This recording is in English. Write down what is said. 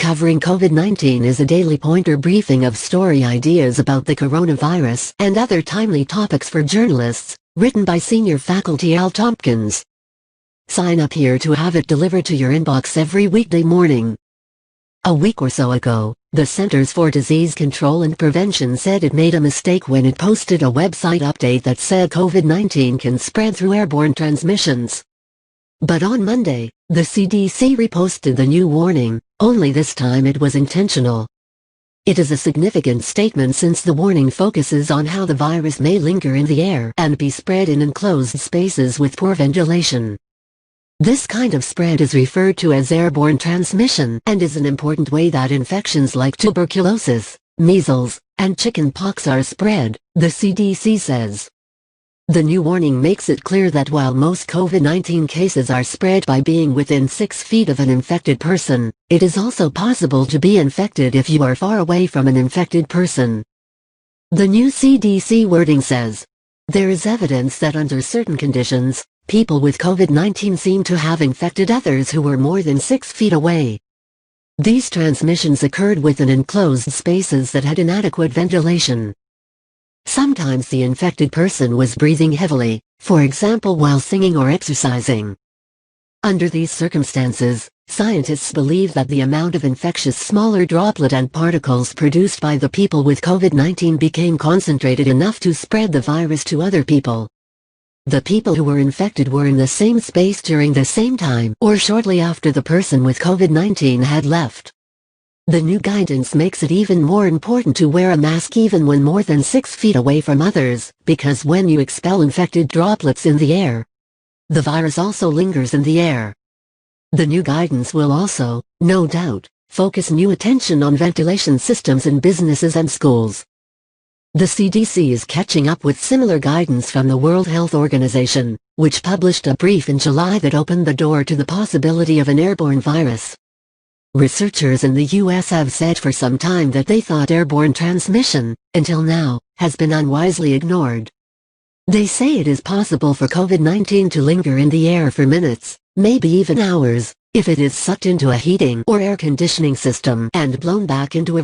covering COVID-19 is a daily Poynter briefing of story ideas about the coronavirus and other timely topics for journalists, written by senior faculty at Tompkins. Sign up here to have it delivered to your inbox every weekday morning. A week or so ago, the Centers for Disease Control and Prevention said it made a mistake when it posted a website update that said COVID-19 can spread through airborne transmissions. But on Monday, the CDC reposted the new warning, only this time it was intentional. It is a significant statement since the warning focuses on how the virus may linger in the air and be spread in enclosed spaces with poor ventilation. This kind of spread is referred to as airborne transmission and is an important way that infections like tuberculosis, measles, and chickenpox are spread, the CDC says. The new warning makes it clear that while most COVID-19 cases are spread by being within 6 feet of an infected person, it is also possible to be infected if you are far away from an infected person. The new CDC wording says, "There is evidence that under certain conditions, people with COVID-19 seem to have infected others who were more than 6 feet away. These transmissions occurred within enclosed spaces that had inadequate ventilation. Sometimes the infected person was breathing heavily, for example while singing or exercising. Under these circumstances, scientists believe that the amount of infectious smaller droplet and particles produced by the people with COVID-19 became concentrated enough to spread the virus to other people. The people who were infected were in the same space during the same time or shortly after the person with COVID-19 had left." The new guidance makes it even more important to wear a mask even when more than 6 feet away from others, because when you expel infected droplets in the air, the virus also lingers in the air. The new guidance will also, no doubt, focus new attention on ventilation systems in businesses and schools. The CDC is catching up with similar guidance from the World Health Organization, which published a brief in July that opened the door to the possibility of an airborne virus. Researchers in the US have said for some time that they thought airborne transmission, until now, has been unwisely ignored. They say it is possible for COVID-19 to linger in the air for minutes, maybe even hours, if it is sucked into a heating or air conditioning system and blown back into a